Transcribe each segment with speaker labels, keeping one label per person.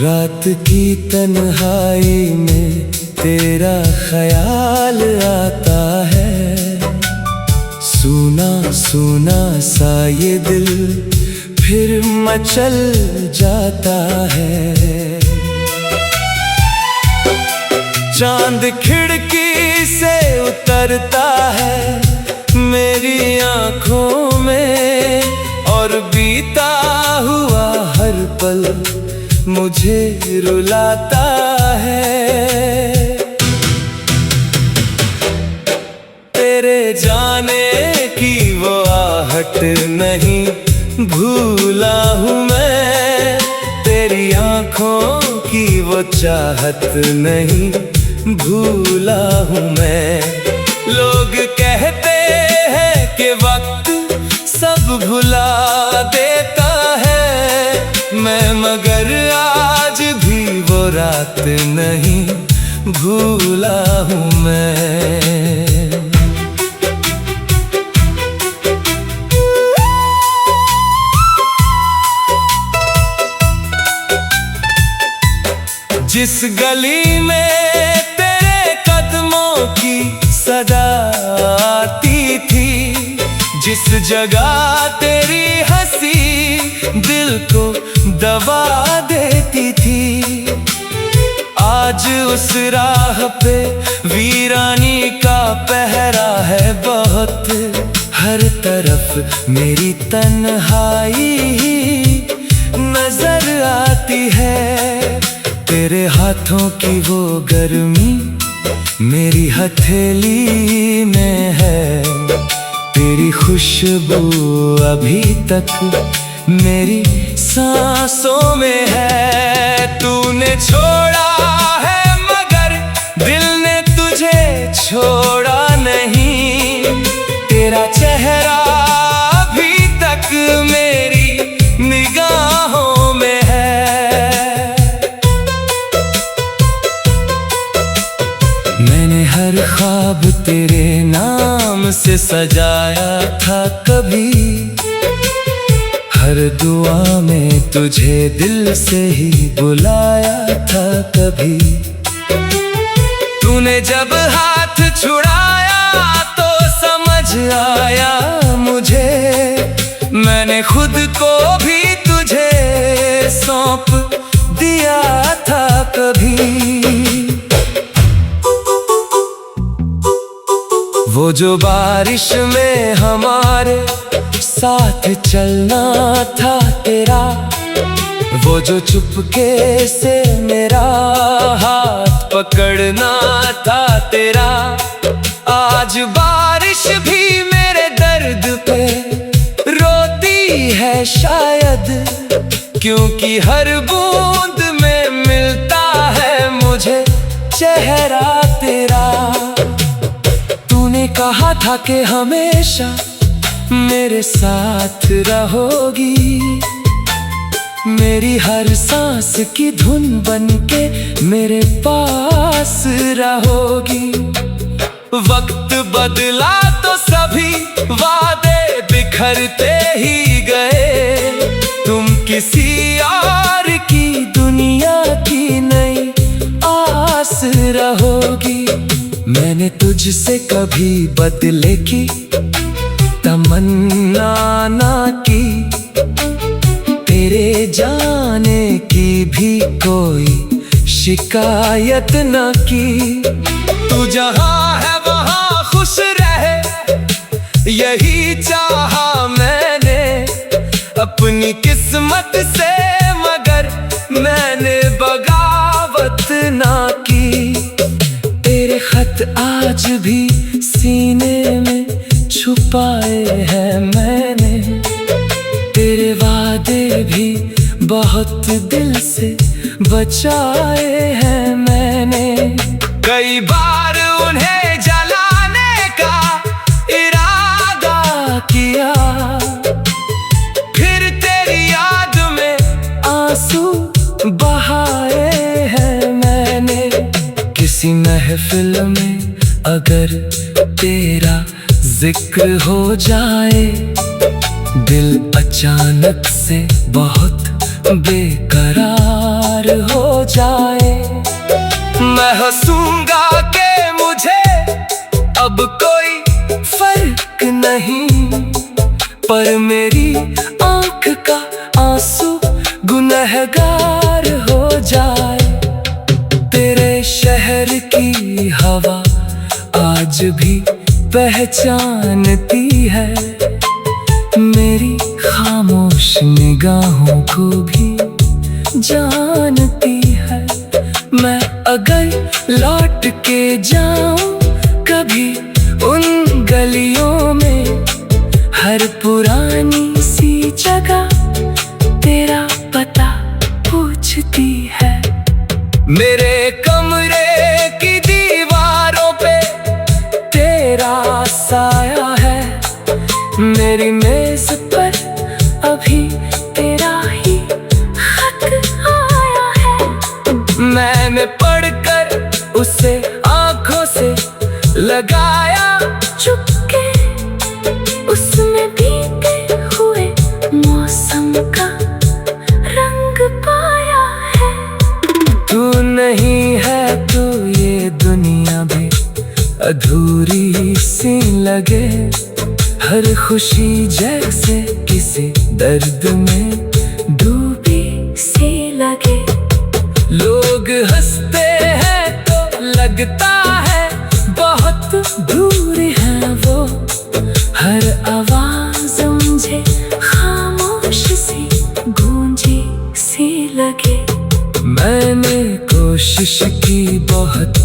Speaker 1: रात की तन्हाई में तेरा ख्याल आता है। सूना सूना सा ये दिल फिर मचल जाता है। चांद खिड़की से उतरता है मेरी आँखों में, और बीता हुआ हर पल मुझे रुलाता है। तेरे जाने की वो आहट नहीं भूला हूँ मैं, तेरी आँखों की वो चाहत नहीं भूला हूँ मैं। लोग कहते हैं कि वक्त सब भुला देता है, मैं मगर आज भी वो रात नहीं भूला हूँ मैं। जिस गली में तेरे कदमों की सदा आती थी, जिस जगह तेरी हंसी दिल को दबा देती थी, आज उस राह पे वीरानी का पहरा है बहुत। हर तरफ मेरी तन्हाई नजर आती है। तेरे हाथों की वो गर्मी मेरी हथेली में है, तेरी खुशबू अभी तक मेरी सांसों में है। तूने छोड़ा है मगर दिल ने तुझे छोड़ा नहीं, तेरा चेहरा अभी तक मेरी निगाहों में है। मैंने हर ख्वाब तेरे नाम से सजाया था कभी, हर दुआ में तुझे दिल से ही बुलाया था कभी। तूने जब हाथ छुड़ाया तो समझ आया मुझे, मैंने खुद को भी तुझे सौंप दिया था कभी। वो जो बारिश में हमारे साथ चलना था तेरा, वो जो चुपके से मेरा हाथ पकड़ना था तेरा, आज बारिश भी मेरे दर्द पे रोती है शायद, क्योंकि हर बूंद में मिलता है मुझे चेहरा तेरा। तूने कहा था कि हमेशा मेरे साथ रहोगी, मेरी हर सांस की धुन बनके मेरे पास रहोगी। वक्त बदला तो सभी वादे बिखरते ही गए, तुम किसी और की दुनिया की नई आस रहोगी। मैंने तुझसे कभी बदले की तमन्ना ना की, तेरे जाने की भी कोई शिकायत न की। तू जहाँ है वहाँ खुश रहे यही चाहा मैंने अपनी किस्मत से, मगर मैंने बगावत ना की। तेरे खत आज भी सीने में छुपाए हैं मैंने, तेरे वादे भी बहुत दिल से बचाए हैं मैंने। कई बार उन्हें जलाने का इरादा किया, फिर तेरी याद में आंसू बहाए हैं मैंने। किसी महफिल में अगर तेरा जिक्र हो जाए, दिल अचानक से बहुत बेकरार प्यार हो जाए। मैं हंसूंगा कि मुझे अब कोई फर्क नहीं, पर मेरी आंख का आंसू गुनहगार हो जाए। तेरे शहर की हवा आज भी पहचानती है, मेरी खामोश निगाहों को भी जानती है। मैं अगर लौट के जाऊं कभी उन गलियों में, हर पुरानी सी जगह तेरा पता पूछती है। मेरे कमरे की दीवारों पे तेरा साया है, मेरी मेज पर अभी तेरा ही खत आया है। मैंने पढ़कर उसे आंखों से लगाया चुपके, उसमें भीगे हुए मौसम का रंग पाया है। तू नहीं है तो ये दुनिया भी अधूरी सी लगे, हर खुशी जैसे किसी दर्द में डूबी सी लगे। लोग हंसते हैं तो लगता है बहुत दूर है वो, हर आवाज मुझे खामोश सी गूंजी सी लगे। मैंने कोशिश की बहुत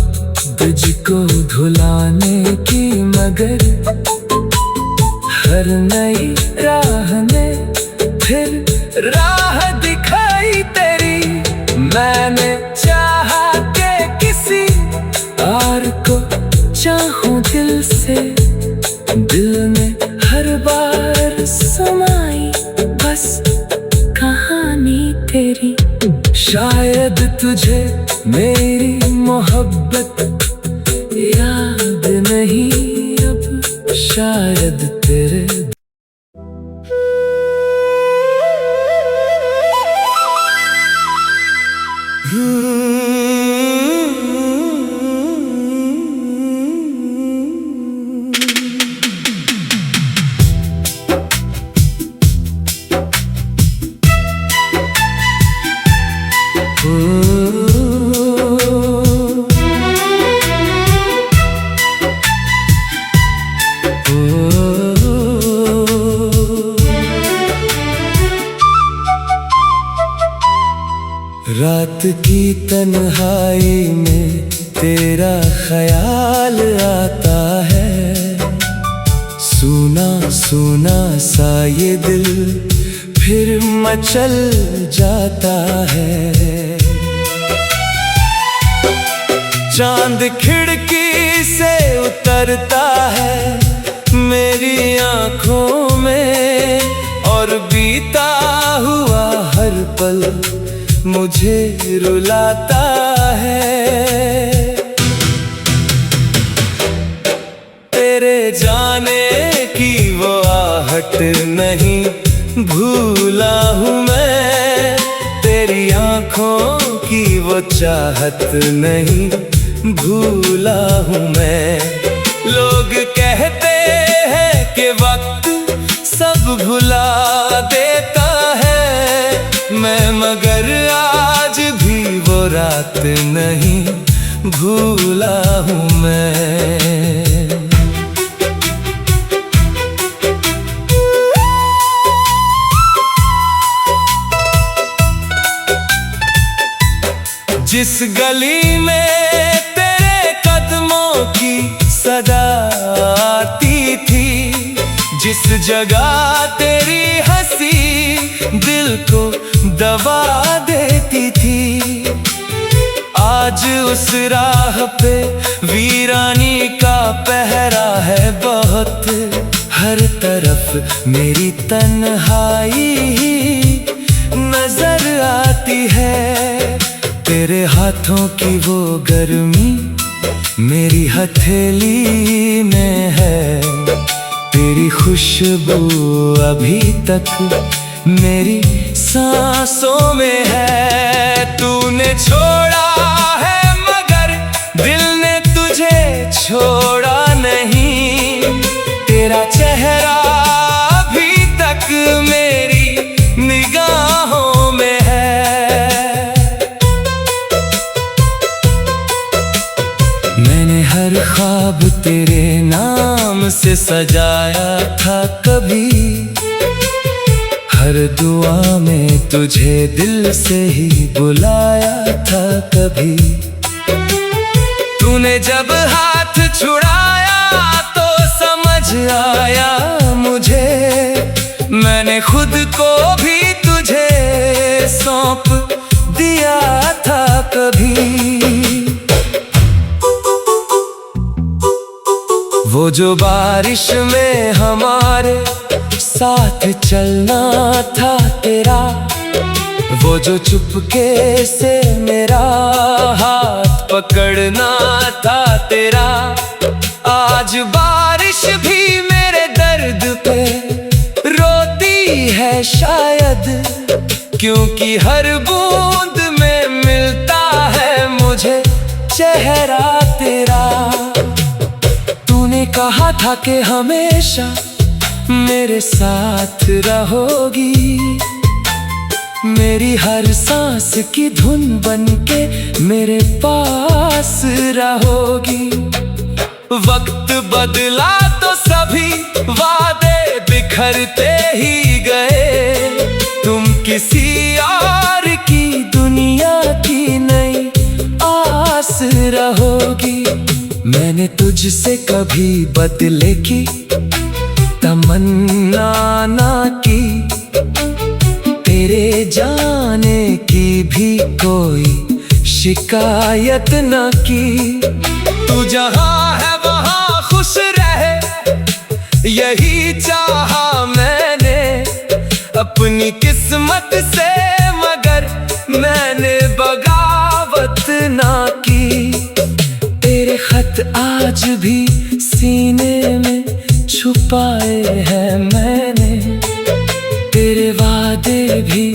Speaker 1: तुझको धुलाने की, मगर हर नई राह में फिर राह दिखाई तेरी। मैंने चाहा के किसी और को चाहूं दिल से, दिल में हर बार सुनाई बस कहानी तेरी। शायद तुझे मेरी मोहब्बत याद नहीं अब, शायद तेरे रात की तन्हाई में तेरा ख्याल आता है, सूना सूना सा ये दिल फिर मचल जाता है। चांद खिड़की से उतरता है मेरी आंखों में, और बीता हुआ हर पल मुझे रुलाता है। तेरे जाने की वो आहट नहीं भूला हूँ मैं, तेरी आंखों की वो चाहत नहीं भूला हूँ मैं। लोग कहते हैं कि वक्त सब भुला देता है, मैं मगर आज भी वो रात नहीं भूला हूँ मैं। जिस गली में तेरे कदमों की सदा आती थी, जिस जगह तेरी हंसी दिल को दबा देती थी, आज उस राह पे वीरानी का पहरा है बहुत। हर तरफ मेरी तन्हाई ही नजर आती है, तेरे हाथों की वो गर्मी मेरी हथेली में है, तेरी खुशबू अभी तक मेरी सांसों में है। तूने छोड़ा है मगर दिल ने तुझे छोड़ा नहीं। तेरा चेहरा अभी तक मेरी निगाहों में है। मैंने हर ख्वाब तेरे नाम से सजाया था कभी। हर दुआ में तुझे दिल से ही बुलाया था कभी। तूने जब हाथ छुड़ाया तो समझ आया मुझे, मैंने खुद को भी तुझे सौंप दिया था कभी। वो जो बारिश में हमारे साथ चलना था तेरा, वो जो चुपके से मेरा हाथ पकड़ना था तेरा। आज बारिश भी मेरे दर्द पे रोती है शायद, क्योंकि हर बूंद में मिलता है मुझे चेहरा तेरा। तूने कहा था कि हमेशा मेरे साथ रहोगी, मेरी हर सांस की धुन बनके मेरे पास रहोगी। वक्त बदला तो सभी वादे बिखरते ही गए। तुम किसी और की दुनिया की नई आस रहोगी। मैंने तुझसे कभी बदले की तमन्ना ना की, तेरे जाने की भी कोई शिकायत न की। तू जहाँ है वहाँ खुश रहे, यही चाहा मैंने अपनी किस्मत से, मगर मैंने बगावत ना की। तेरे खत आज भी सीने में छुपाए हैं मैंने, तेरे वादे भी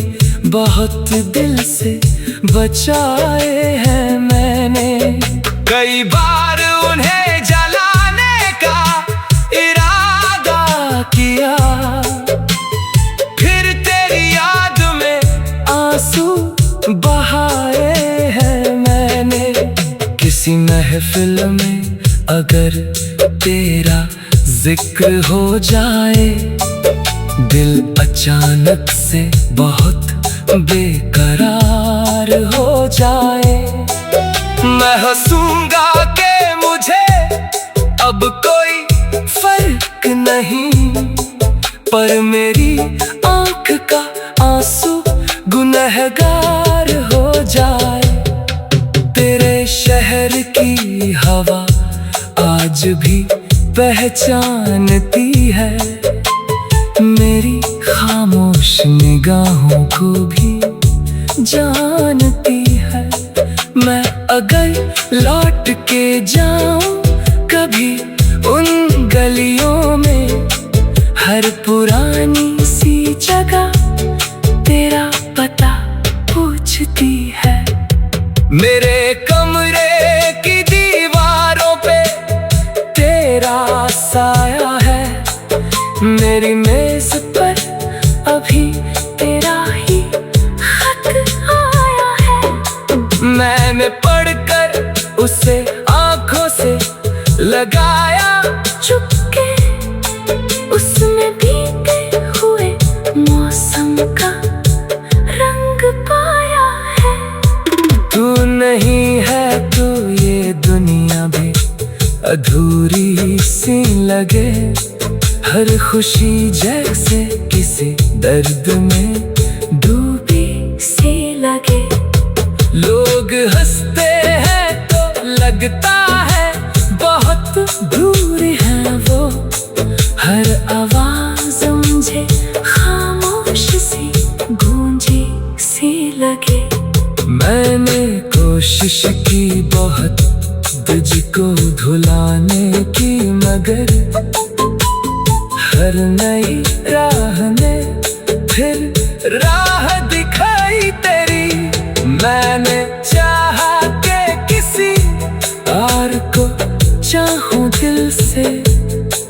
Speaker 1: बहुत दिल से बचाए हैं मैंने। कई बार उन्हें जलाने का इरादा किया, फिर तेरी याद में आंसू बहाए हैं मैंने। किसी महफिल में अगर तेरा जिक्र हो जाए, दिल अचानक से बहुत बेकरार हो जाए। मैं हंसूंगा कि मुझे अब कोई फर्क नहीं, पर मेरी आंख का आंसू गुनहगार हो जाए। तेरे शहर की हवा आज भी पहचानती है मेरी खामोश निगाहों को भी जानती है। मैं अगर लौट के जाऊं कभी उन गलियों में, हर पुरानी सी जगह तेरा पता पूछती है। मेरे कमरे की दीवारों पे तेरा साया है, मेरी मेज पर अभी तेरा ही खत आया है। मैंने पढ़कर उसे आंखों से लगाया चुपके, उसमें भीगे हुए मौसम का रंग पाया है। तू नहीं है तो ये दुनिया भी अधूरी सी लगे, हर खुशी जैसे किसी दर्द में डूबी सी लगे। लोग हंसते हैं तो लगता है बहुत दूर है वो, हर आवाज मुझे खामोश सी गूंजी सी लगे। मैंने कोशिश की बहुत तुझको धुलाने की, मगर हर नई राह में फिर राह दिखाई तेरी, मैंने चाहा के किसी और को चाहूं दिल से।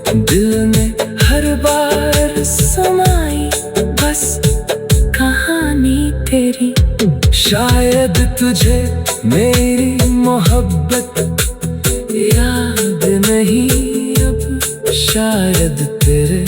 Speaker 1: दिल में हर बार समाई बस कहानी तेरी। शायद तुझे मेरी मोहब्बत याद नहीं अब, शायद तेरे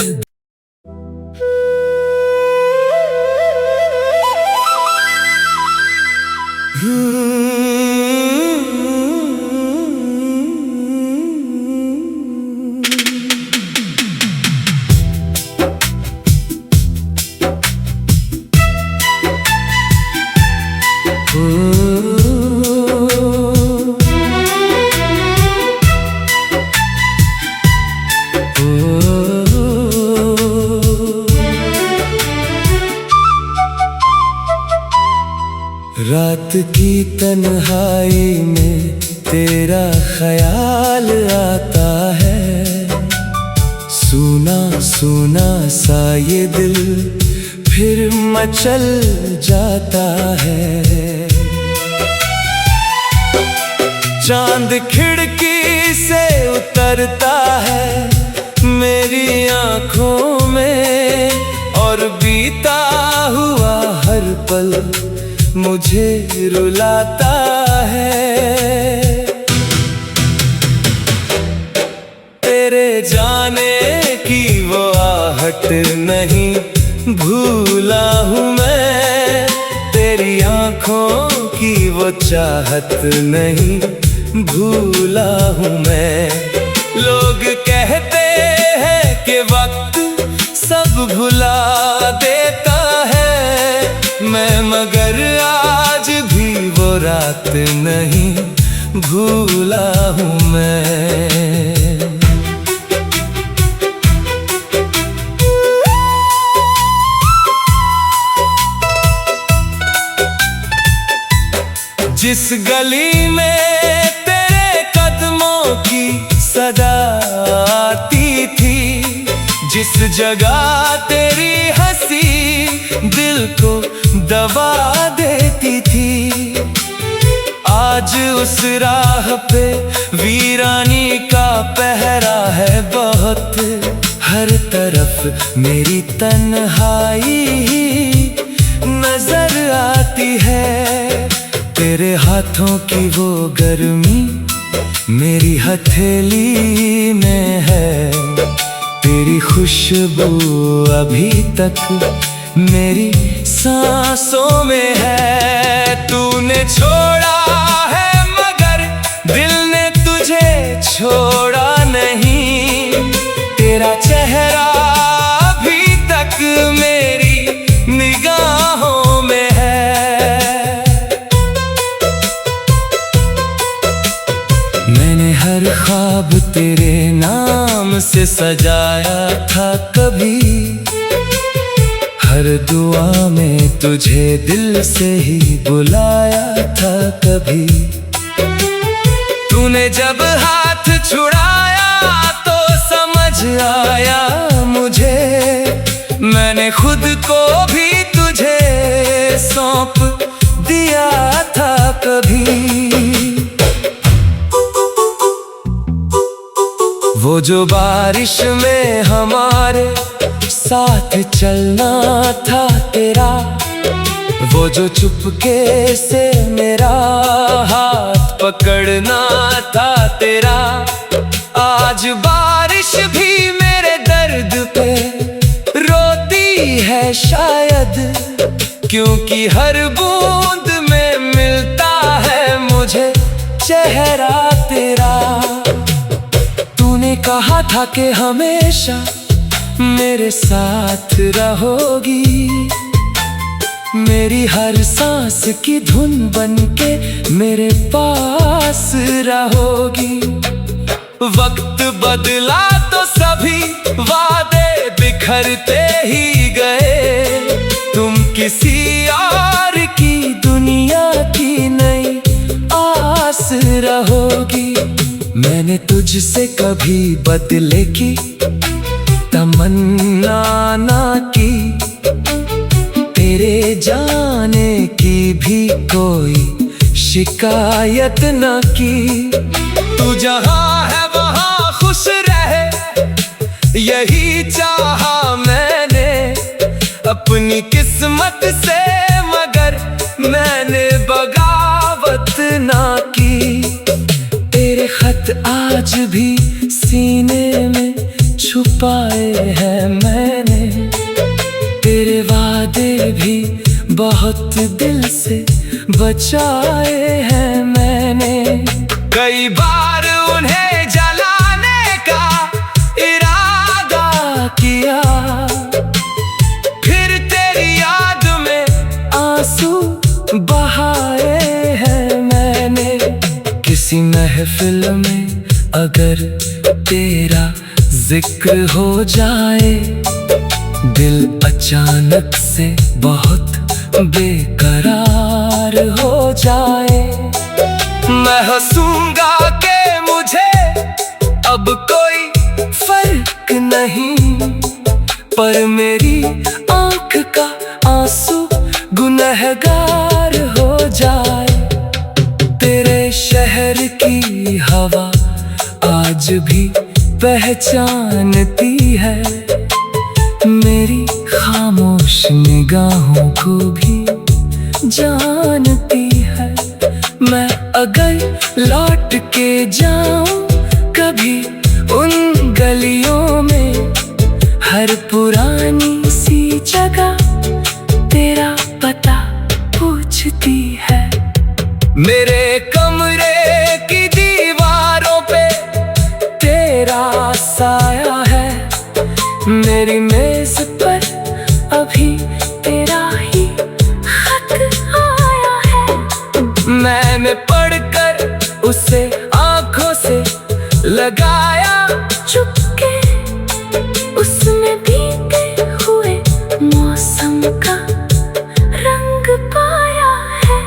Speaker 1: रात की तन्हाई में तेरा ख्याल आता है। सूना सूना सा ये दिल फिर मचल जाता है। चांद खिड़की से उतरता है मेरी आंखों में, और बीता हुआ हर पल मुझे रुलाता है। तेरे जाने की वो आहट नहीं भूला हूँ मैं, तेरी आंखों की वो चाहत नहीं भूला हूँ मैं। लोग कहते हैं कि वक्त सब भुला देता है, मैं मगर आज भी वो रात नहीं भूला हूँ मैं। जिस गली में तेरे कदमों की सदा आती थी, जिस जगह तेरी हंसी दिल को दबा देती थी, आज उस राह पे वीरानी का पहरा है बहुत। हर तरफ मेरी तन्हाई नजर आती है। तेरे हाथों की वो गर्मी मेरी हथेली में है, तेरी खुशबू अभी तक मेरी सांसों में है। तूने छोड़ा है मगर दिल ने तुझे छोड़ा नहीं, तेरा चेहरा अभी तक मेरी निगाहों में है। मैंने हर ख्वाब तेरे नाम से सजाया था कभी, हर दुआ में तुझे दिल से ही बुलाया था कभी। तूने जब हाथ छुड़ाया तो समझ आया मुझे, मैंने खुद को भी तुझे सौंप दिया था कभी। वो जो बारिश में हमारे साथ चलना था तेरा, वो जो चुपके से मेरा हाथ पकड़ना था तेरा, आज बारिश भी मेरे दर्द पे रोती है शायद, क्योंकि हर बूंद में मिलता है मुझे चेहरा तेरा। तूने कहा था कि हमेशा मेरे साथ रहोगी, मेरी हर सांस की धुन बनके मेरे पास रहोगी। वक्त बदला तो सभी वादे बिखरते ही गए, तुम किसी और की दुनिया की नई आस रहोगी। मैंने तुझसे कभी बदले की तमन्ना ना की, तेरे शिकायत न की। तू जहाँ है वहाँ खुश रहे, यही चाहा मैंने अपनी किस्मत से, मगर मैंने बगावत ना की। तेरे खत आज भी सीने में छुपाए हैं मैंने, तेरे वादे भी बहुत दिल से बचाए हैं मैंने। कई बार उन्हें जलाने का इरादा किया, फिर तेरी याद में आंसू बहाए हैं मैंने। किसी महफिल में अगर तेरा जिक्र हो जाए, दिल अचानक से बहुत बेकरार हो जाए। मैं हंसूंगा कि मुझे अब कोई फर्क नहीं, पर मेरी आंख का आंसू गुनहगार हो जाए। तेरे शहर की हवा आज भी पहचानती है, मेरी खामोश निगाहों को भी जानती है। मैं अगर लौट के जाऊं कभी उन गलियों में, हर पुरानी सी जगह तेरा पता पूछती है। मेरे कमरे की दीवारों पे तेरा साया है, मेरी मेज पर अभी तेरा ही खत आया है। मैंने पढ़कर उसे आंखों से लगाया चुपके, उसमें भीगे हुए मौसम का रंग पाया है।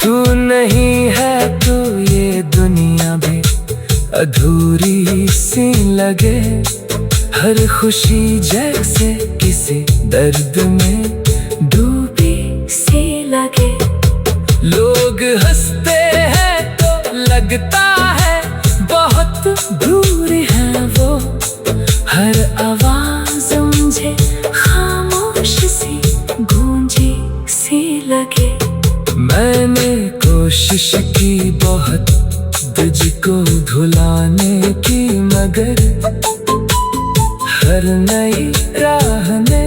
Speaker 1: तू नहीं है तो ये दुनिया भी अधूरी सी लगे, हर खुशी जैसे किसी दर्द में डूबी सी लगे। लोग हंसते हैं तो लगता है बहुत दूर है वो, हर आवाज मुझे खामोश सी गूंजी सी लगे। मैंने कोशिश की बहुत तुझको भुलाने की, मगर हर नई राह ने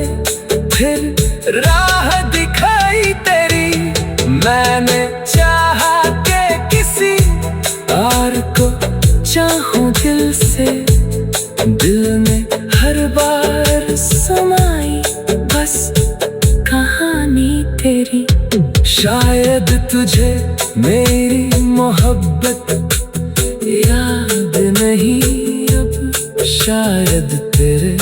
Speaker 1: फिर राह दिखाई तेरी। मैंने चाहा के किसी और को चाहूं दिल से, दिल में हर बार समाई बस कहानी तेरी। शायद तुझे मेरी मोहब्बत याद नहीं अब, शायद तेरे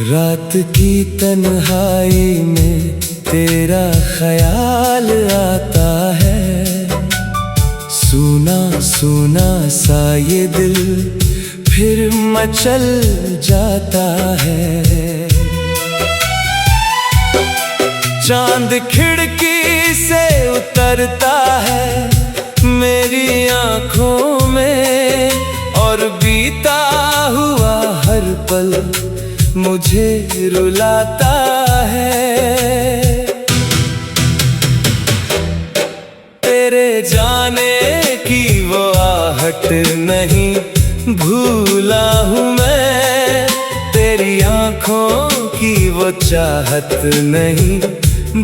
Speaker 1: रात की तन्हाई में तेरा ख्याल आता है, सूना सूना सा ये दिल फिर मचल जाता है। चांद खिड़की से उतरता है मेरी आँखों में, और बीता हुआ हर पल मुझे रुलाता है। तेरे जाने की वो आहट नहीं भूला हूँ मैं, तेरी आँखों की वो चाहत नहीं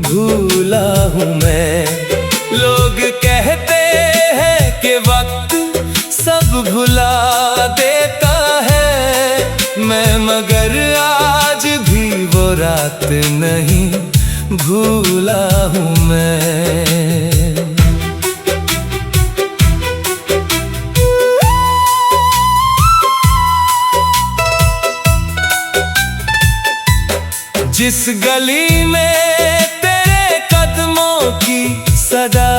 Speaker 1: भूला हूँ मैं। लोग कहते हैं कि वक्त सब भुला देता है, मैं मगर आज भी वो रात रात नहीं भूला हूँ मैं। जिस गली में तेरे कदमों की सदा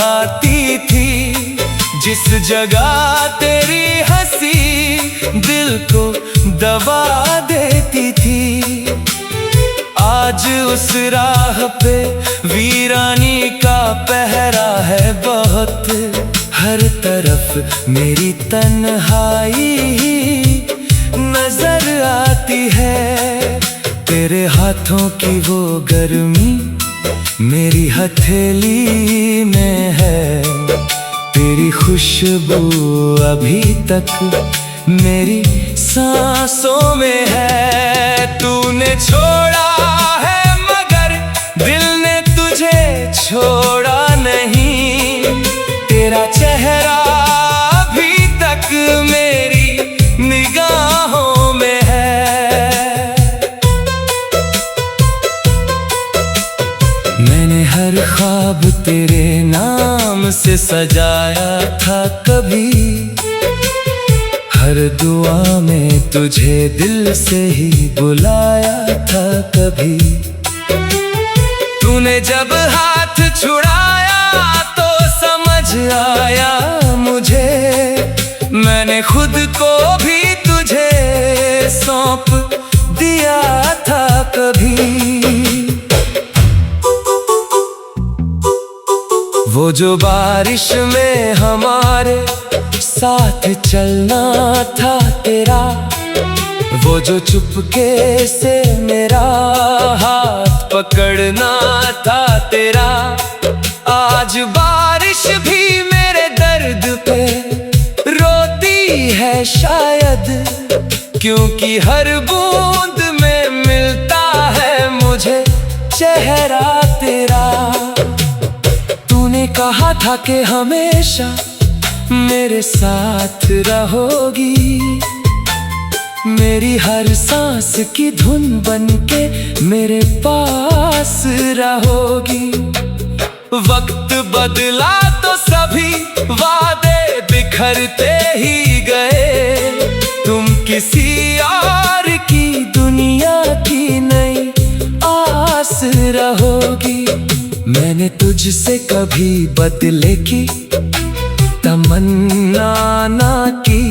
Speaker 1: आती थी, जिस जगह तेरी हंसी दिल को दबा देती थी, आज उस राह पे वीरानी का पहरा है बहुत। हर तरफ मेरी तन्हाई नजर आती है, तेरे हाथों की वो गर्मी मेरी हथेली में है, तेरी खुशबू अभी तक मेरी सांसों में है। तूने छोड़ा है मगर दिल ने तुझे छोड़ा नहीं, तेरा चेहरा अभी तक मेरी निगाहों में है। मैंने हर ख्वाब तेरे नाम से सजाया था कभी, हर दुआ में तुझे दिल से ही बुलाया था कभी। तूने जब हाथ छुड़ाया तो समझ आया मुझे, मैंने खुद को भी तुझे सौंप दिया था कभी। वो जो बारिश में हमारे साथ चलना था तेरा, वो जो चुपके से मेरा हाथ पकड़ना था तेरा, आज बारिश भी मेरे दर्द पे रोती है शायद, क्योंकि हर बूंद में मिलता है मुझे चेहरा तेरा। तूने कहा था कि हमेशा मेरे साथ रहोगी, मेरी हर सांस की धुन बनके मेरे पास रहोगी। वक्त बदला तो सभी वादे बिखरते ही गए, तुम किसी और की दुनिया की नई आस रहोगी। मैंने तुझसे कभी बदले की तमन्ना ना की,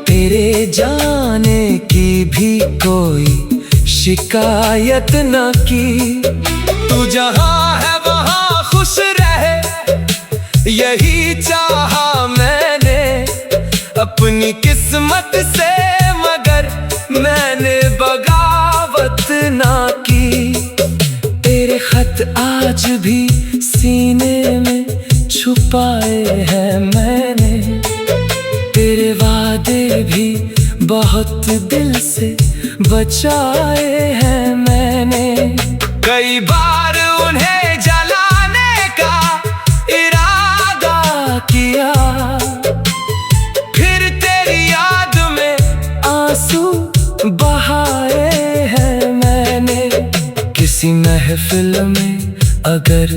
Speaker 1: तेरे जाने की भी कोई शिकायत न की। तू जहाँ है वहाँ खुश रहे यही चाहा मैंने अपनी किस्मत से, मगर मैंने बगावत ना की। तेरे खत आज भी सीने में छुपाए हैं मैंने, तेरे वादे भी बहुत दिल से बचाए हैं मैंने। कई बार उन्हें जलाने का इरादा किया, फिर तेरी याद में आंसू बहाए हैं मैंने। किसी महफिल में अगर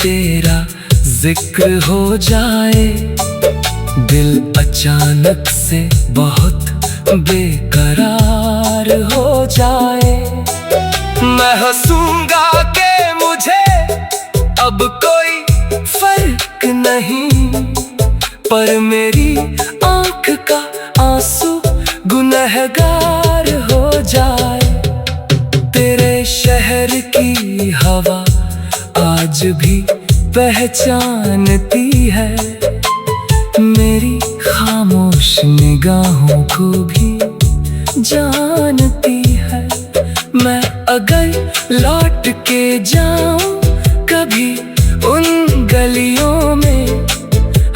Speaker 1: तेरा जिक्र हो जाए, दिल अचानक से बहुत बेकरार हो जाए। मैं हंसूंगा कि मुझे अब कोई फर्क नहीं, पर मेरी आंख का आंसू गुनहगार हो जाए। तेरे शहर की हवा आज भी पहचानती है, मेरी खामोश निगाहों को भी जानती है। मैं अगर लौट के जाऊं कभी उन गलियों में,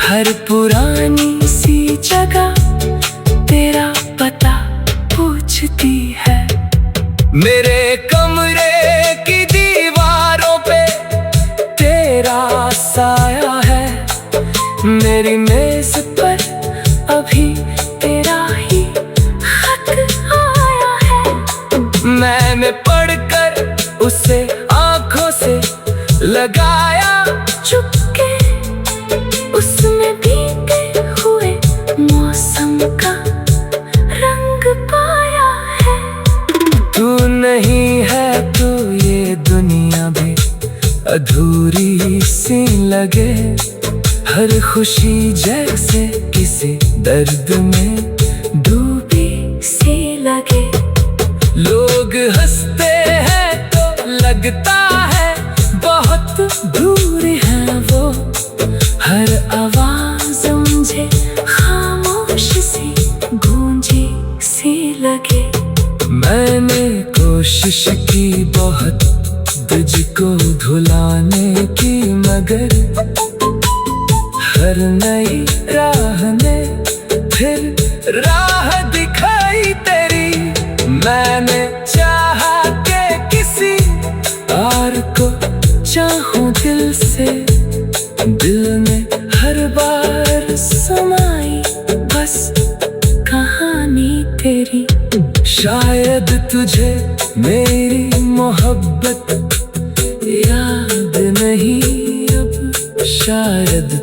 Speaker 1: हर पुरानी सी जगह तेरा पता पूछती है। मेरे कमरे की दीवारों पे तेरा साया है, मेरी मेज पर अभी तेरा ही खत आया है। मैंने से आंखों से लगाया
Speaker 2: चुपके उसमें भीगे हुए मौसम का रंग पाया है।
Speaker 1: तू नहीं है तो ये दुनिया भी अधूरी सी लगे। हर खुशी जैसे किसी दर्द में
Speaker 2: डूबी सी लगे।
Speaker 1: लोग हंसते हैं तो लगता है बहुत दूर है वो।
Speaker 2: हर आवाज मुझे खामोश सी गूंजी सी लगे।
Speaker 1: मैंने कोशिश की बहुत तुझको भुलाने की, मगर हर नई राह ने फिर राह दिखाई तेरी। मैंने चाहा के किसी और को चाहूं दिल से, दिल ने हर बार
Speaker 2: सुनाई बस कहानी तेरी।
Speaker 1: शायद तुझे मेरी मोहब्बत याद नहीं अब, शायद